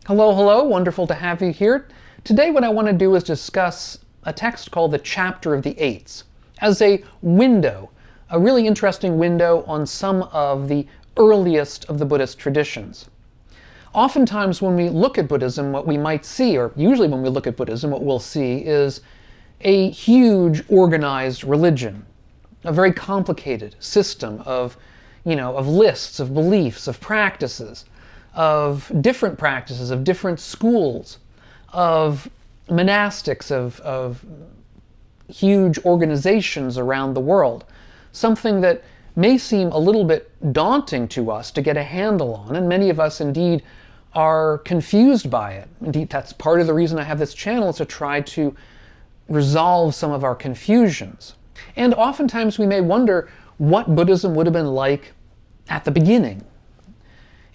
Hello, hello, wonderful to have you here. Today what I want to do is discuss a text called the Chapter of the Eights as a window, a really interesting window on some of the earliest of the Buddhist traditions. Oftentimes when we look at Buddhism, what we might see, or usually when we look at Buddhism, what we'll see is a huge organized religion, a very complicated system of lists, of beliefs, of practices, of different schools, of monastics, of huge organizations around the world. Something that may seem a little bit daunting to us to get a handle on, and many of us indeed are confused by it. Indeed, that's part of the reason I have this channel, is to try to resolve some of our confusions. And oftentimes we may wonder what Buddhism would have been like at the beginning.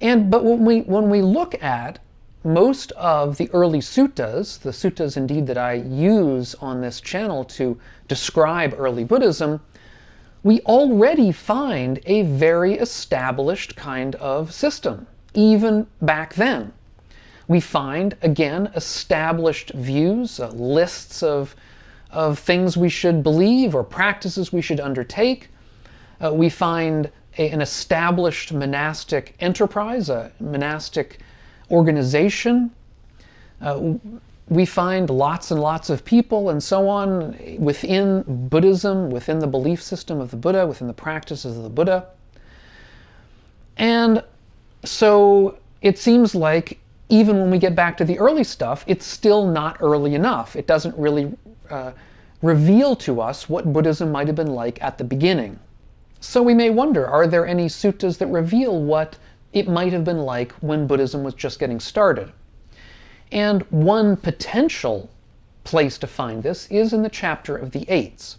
But when we look at most of the early suttas, the suttas indeed that I use on this channel to describe early Buddhism, we already find a very established kind of system, even back then. We find, again, established views, lists of things we should believe or practices we should undertake. We find an established monastic enterprise, a monastic organization. We find lots and lots of people and so on within Buddhism, within the belief system of the Buddha, within the practices of the Buddha. And so it seems like even when we get back to the early stuff, it's still not early enough. It doesn't really reveal to us what Buddhism might have been like at the beginning. So we may wonder, are there any suttas that reveal what it might have been like when Buddhism was just getting started? And one potential place to find this is in the Chapter of the Eights.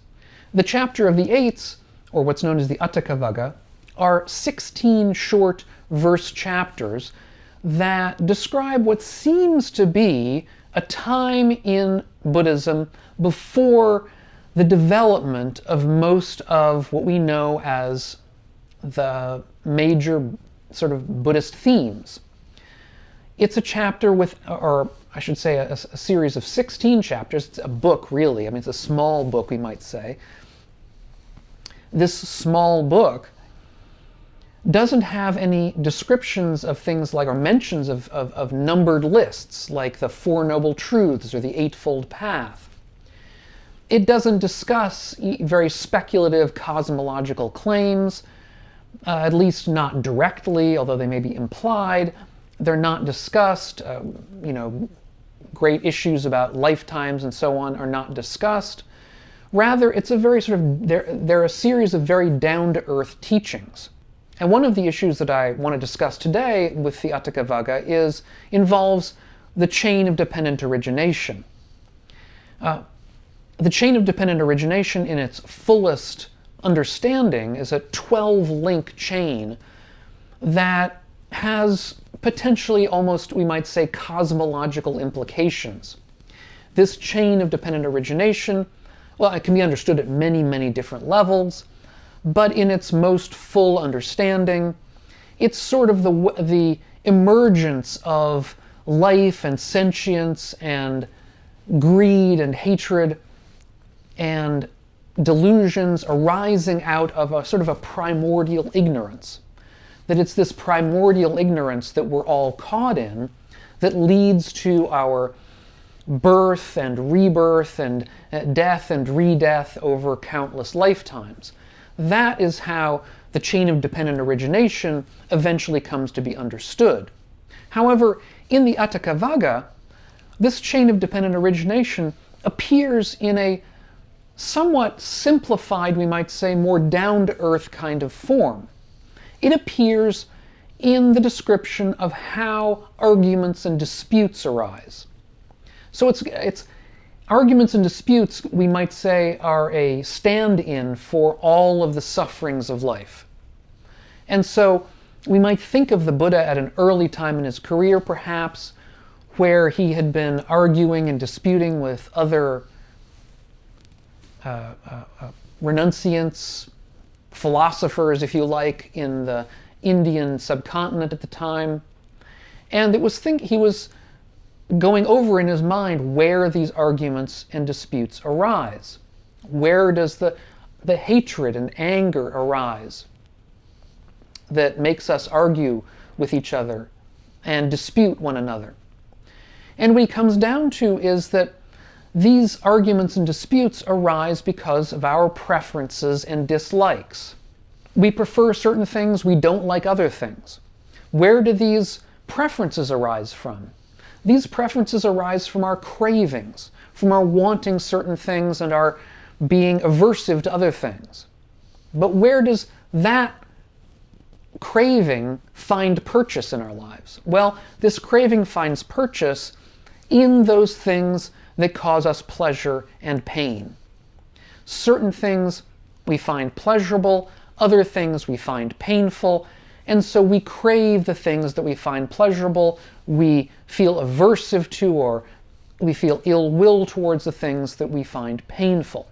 The Chapter of the Eights, or what's known as the Aṭṭhakavagga, are 16 short verse chapters that describe what seems to be a time in Buddhism before the development of most of what we know as the major sort of Buddhist themes. It's a chapter with, or I should say a series of 16 chapters. It's a book, really. I mean, it's a small book, we might say. This small book doesn't have any descriptions of things like, or mentions of numbered lists, like the Four Noble Truths or the Eightfold Path. It doesn't discuss very speculative cosmological claims, at least not directly, although they may be implied. They're not discussed. Great issues about lifetimes and so on are not discussed. Rather, it's a very they're a series of very down-to-earth teachings. And one of the issues that I want to discuss today with the Aṭṭhakavagga involves the chain of dependent origination. The chain of dependent origination in its fullest understanding is a 12-link chain that has potentially almost, we might say, cosmological implications. This chain of dependent origination, well, it can be understood at many, many different levels, but in its most full understanding, it's sort of the emergence of life and sentience and greed and hatred and delusions arising out of a sort of a primordial ignorance. That it's this primordial ignorance that we're all caught in that leads to our birth and rebirth and death and re-death over countless lifetimes. That is how the chain of dependent origination eventually comes to be understood. However, in the Aṭṭhakavagga, this chain of dependent origination appears in a somewhat simplified, we might say, more down-to-earth kind of form. It appears in the description of how arguments and disputes arise. So it's arguments and disputes, we might say, are a stand-in for all of the sufferings of life. And so we might think of the Buddha at an early time in his career, perhaps, where he had been arguing and disputing with other renunciants, philosophers, if you like, in the Indian subcontinent at the time. And he was going over in his mind where these arguments and disputes arise. Where does the hatred and anger arise that makes us argue with each other and dispute one another? And what he comes down to is that these arguments and disputes arise because of our preferences and dislikes. We prefer certain things, we don't like other things. Where do these preferences arise from? These preferences arise from our cravings, from our wanting certain things and our being aversive to other things. But where does that craving find purchase in our lives? Well, this craving finds purchase in those things that cause us pleasure and pain. Certain things we find pleasurable, other things we find painful, and so we crave the things that we find pleasurable, we feel aversive to, or we feel ill will towards the things that we find painful.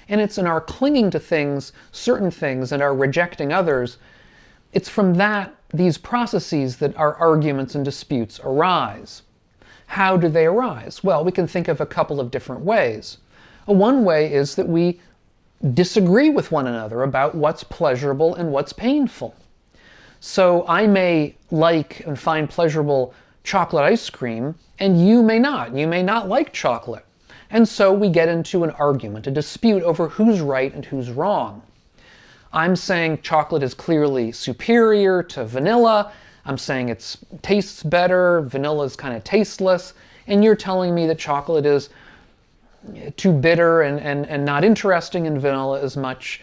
And it's in our clinging to things, certain things, and our rejecting others, it's from these processes that our arguments and disputes arise. How do they arise? Well, we can think of a couple of different ways. One way is that we disagree with one another about what's pleasurable and what's painful. So I may like and find pleasurable chocolate ice cream, and you may not. You may not like chocolate. And so we get into an argument, a dispute over who's right and who's wrong. I'm saying chocolate is clearly superior to vanilla. I'm saying it tastes better, vanilla is kind of tasteless, and you're telling me that chocolate is too bitter and not interesting, and vanilla is much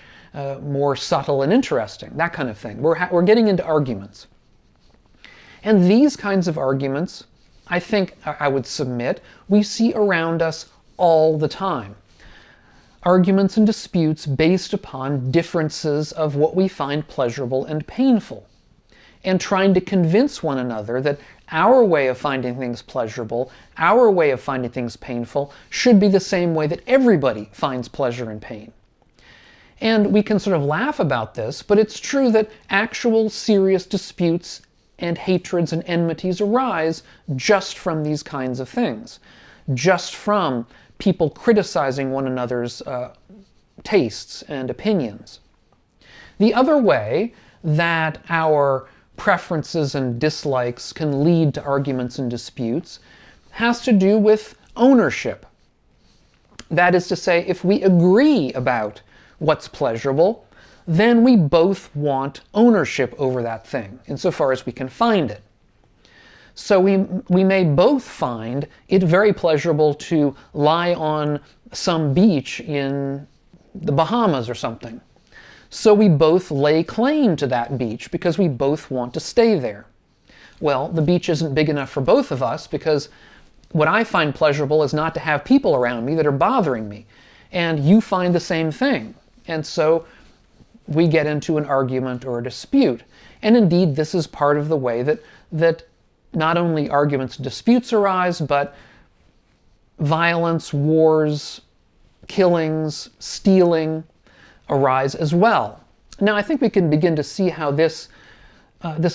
more subtle and interesting, that kind of thing. We're getting into arguments. And these kinds of arguments, I think I would submit, we see around us all the time. Arguments and disputes based upon differences of what we find pleasurable and painful, and trying to convince one another that our way of finding things pleasurable, our way of finding things painful, should be the same way that everybody finds pleasure and pain. And we can sort of laugh about this, but it's true that actual serious disputes and hatreds and enmities arise just from these kinds of things, just from people criticizing one another's tastes and opinions. The other way that our preferences and dislikes can lead to arguments and disputes has to do with ownership. That is to say, if we agree about what's pleasurable, then we both want ownership over that thing, insofar as we can find it. So we may both find it very pleasurable to lie on some beach in the Bahamas or something. So we both lay claim to that beach because we both want to stay there. Well, the beach isn't big enough for both of us because what I find pleasurable is not to have people around me that are bothering me. And you find the same thing. And so we get into an argument or a dispute. And indeed, this is part of the way that not only arguments and disputes arise, but violence, wars, killings, stealing arise as well. Now, I think we can begin to see how this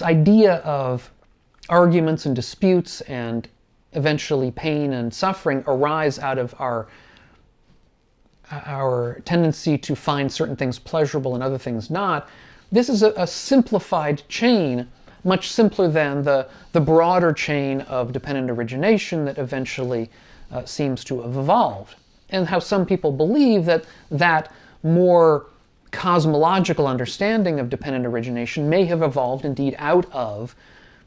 idea of arguments and disputes and eventually pain and suffering arise out of our tendency to find certain things pleasurable and other things not. This is a simplified chain, much simpler than the broader chain of dependent origination that eventually seems to have evolved. And how some people believe that more cosmological understanding of dependent origination may have evolved indeed out of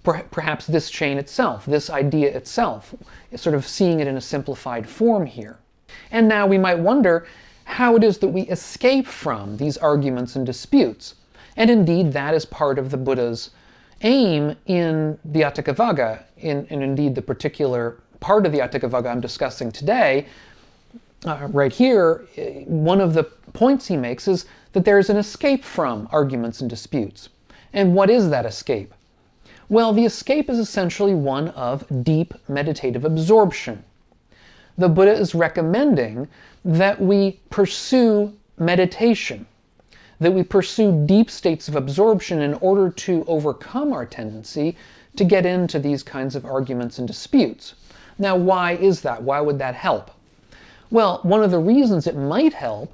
perhaps this chain itself, this idea itself, sort of seeing it in a simplified form here. And now we might wonder how it is that we escape from these arguments and disputes. And indeed, that is part of the Buddha's aim in the Aṭṭhakavagga, and indeed the particular part of the Aṭṭhakavagga I'm discussing today. Right here, one of the points he makes is that there is an escape from arguments and disputes. And what is that escape? Well, the escape is essentially one of deep meditative absorption. The Buddha is recommending that we pursue meditation, that we pursue deep states of absorption in order to overcome our tendency to get into these kinds of arguments and disputes. Now, why is that? Why would that help? Well, one of the reasons it might help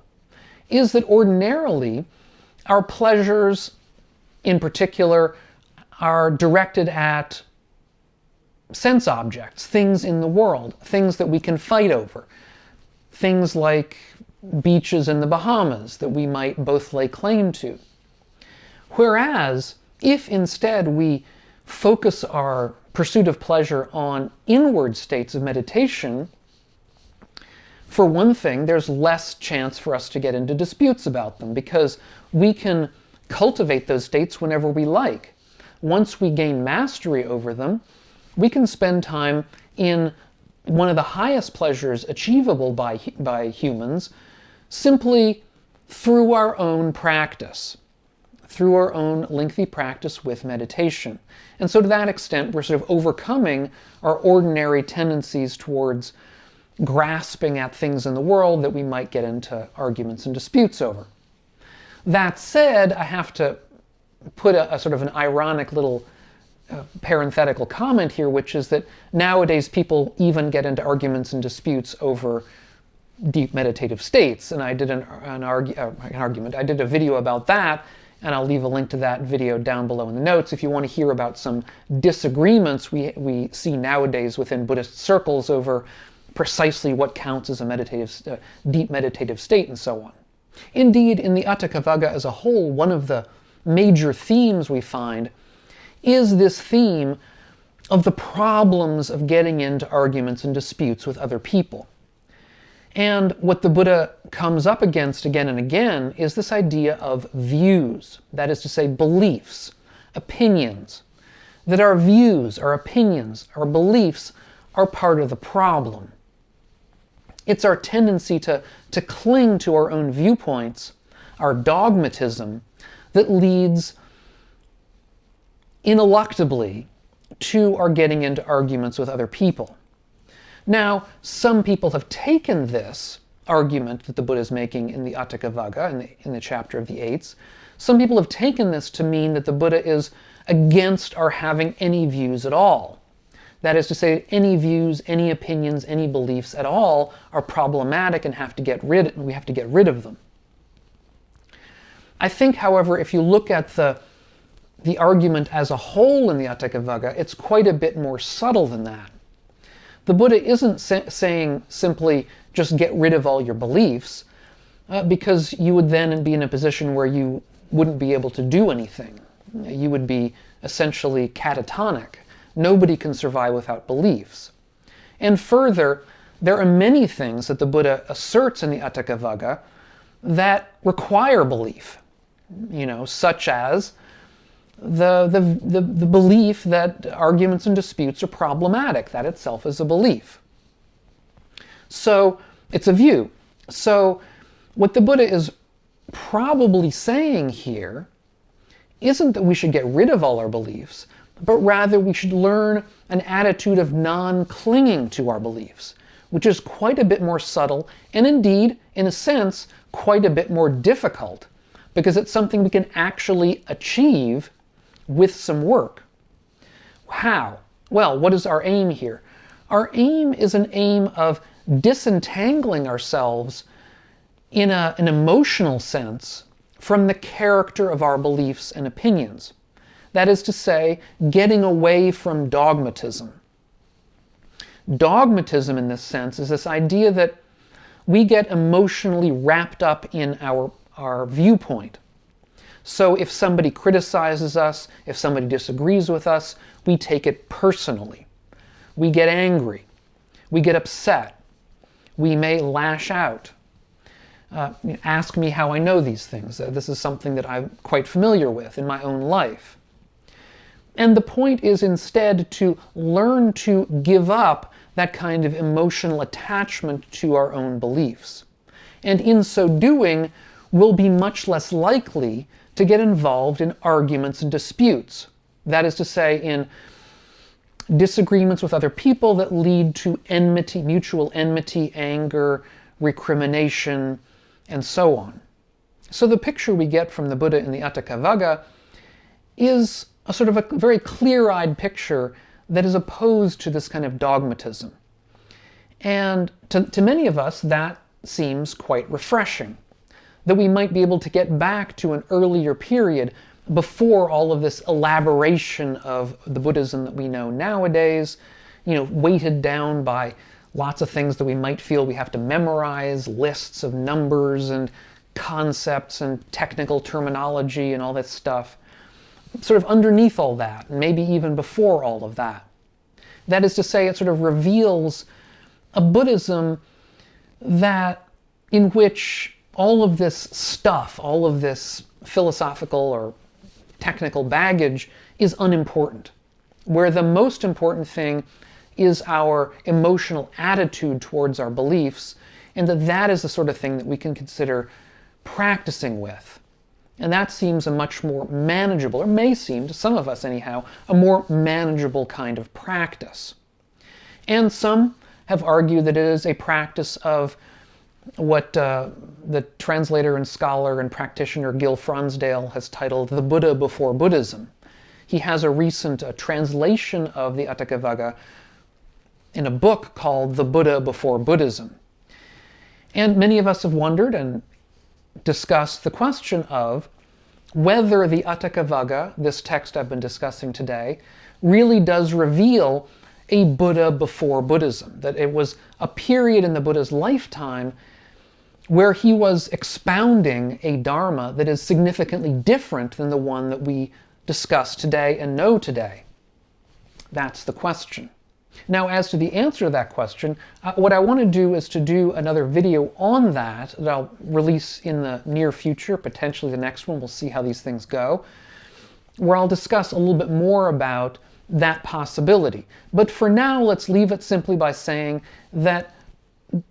is that ordinarily our pleasures, in particular, are directed at sense objects, things in the world, things that we can fight over, things like beaches in the Bahamas that we might both lay claim to. Whereas, if instead we focus our pursuit of pleasure on inward states of meditation, for one thing, there's less chance for us to get into disputes about them because we can cultivate those states whenever we like. Once we gain mastery over them, we can spend time in one of the highest pleasures achievable by humans simply through our own practice, through our own lengthy practice with meditation. And so to that extent, we're sort of overcoming our ordinary tendencies towards grasping at things in the world that we might get into arguments and disputes over. That said, I have to put a sort of an ironic little parenthetical comment here, which is that nowadays people even get into arguments and disputes over deep meditative states. And I did an argument. I did a video about that, and I'll leave a link to that video down below in the notes if you want to hear about some disagreements we see nowadays within Buddhist circles over precisely what counts as a deep meditative state and so on. Indeed, in the Aṭṭhakavagga as a whole, one of the major themes we find is this theme of the problems of getting into arguments and disputes with other people. And what the Buddha comes up against again and again is this idea of views, that is to say, beliefs, opinions, that our views, our opinions, our beliefs are part of the problem. It's our tendency to cling to our own viewpoints, our dogmatism, that leads ineluctably to our getting into arguments with other people. Now, some people have taken this argument that the Buddha is making in the Aṭṭhakavagga, in the chapter of the Eights, some people have taken this to mean that the Buddha is against our having any views at all. That is to say, any views, any opinions, any beliefs at all are problematic and we have to get rid of them. I think, however, if you look at the argument as a whole in the Aṭṭhakavagga, it's quite a bit more subtle than that. The Buddha isn't saying simply just get rid of all your beliefs, because you would then be in a position where you wouldn't be able to do anything. You would be essentially catatonic. Nobody can survive without beliefs. And further, there are many things that the Buddha asserts in the Aṭṭhakavagga that require belief, such as the belief that arguments and disputes are problematic. That itself is a belief. So it's a view. So what the Buddha is probably saying here isn't that we should get rid of all our beliefs, but rather we should learn an attitude of non-clinging to our beliefs, which is quite a bit more subtle and indeed, in a sense, quite a bit more difficult, because it's something we can actually achieve with some work. How? Well, what is our aim here? Our aim is an aim of disentangling ourselves in an emotional sense from the character of our beliefs and opinions. That is to say, getting away from dogmatism. Dogmatism, in this sense, is this idea that we get emotionally wrapped up in our viewpoint. So if somebody criticizes us, if somebody disagrees with us, we take it personally. We get angry. We get upset. We may lash out. Ask me how I know these things. This is something that I'm quite familiar with in my own life. And the point is instead to learn to give up that kind of emotional attachment to our own beliefs. And in so doing, we'll be much less likely to get involved in arguments and disputes. That is to say, in disagreements with other people that lead to enmity, mutual enmity, anger, recrimination, and so on. So the picture we get from the Buddha in the Aṭṭhakavagga is a sort of a very clear-eyed picture that is opposed to this kind of dogmatism. And to many of us, that seems quite refreshing, that we might be able to get back to an earlier period before all of this elaboration of the Buddhism that we know nowadays, weighted down by lots of things that we might feel we have to memorize, lists of numbers and concepts and technical terminology and all that stuff. Sort of underneath all that, and maybe even before all of that. That is to say, it sort of reveals a Buddhism in which all of this stuff, all of this philosophical or technical baggage is unimportant, where the most important thing is our emotional attitude towards our beliefs, and that is the sort of thing that we can consider practicing with. And that seems a much more manageable, or may seem to some of us anyhow, a more manageable kind of practice. And some have argued that it is a practice of what the translator and scholar and practitioner Gil Fronsdale has titled the Buddha before Buddhism. He has a recent translation of the Aṭṭhakavagga in a book called The Buddha Before Buddhism. And many of us have wondered and discussed the question of whether the Aṭṭhakavagga, this text I've been discussing today, really does reveal a Buddha before Buddhism, that it was a period in the Buddha's lifetime where he was expounding a Dharma that is significantly different than the one that we discuss today and know today. That's the question. Now, as to the answer to that question, what I want to do is to do another video on that I'll release in the near future, potentially the next one. We'll see how these things go, where I'll discuss a little bit more about that possibility. But for now, let's leave it simply by saying that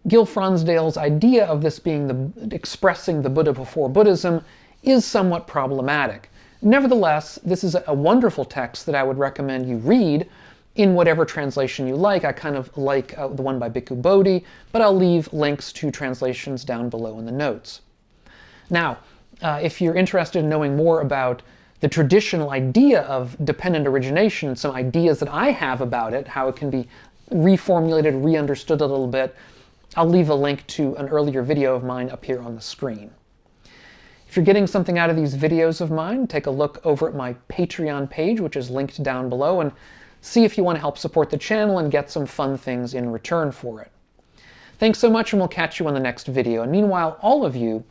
Gil Fronsdale's idea of this being expressing the Buddha before Buddhism is somewhat problematic. Nevertheless, this is a wonderful text that I would recommend you read in whatever translation you like. I kind of like the one by Bhikkhu Bodhi, but I'll leave links to translations down below in the notes. Now, if you're interested in knowing more about the traditional idea of dependent origination, some ideas that I have about it, how it can be reformulated, re-understood a little bit, I'll leave a link to an earlier video of mine up here on the screen. If you're getting something out of these videos of mine, take a look over at my Patreon page, which is linked down below, and see if you want to help support the channel and get some fun things in return for it. Thanks so much, and we'll catch you on the next video. And meanwhile, all of you,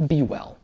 be well.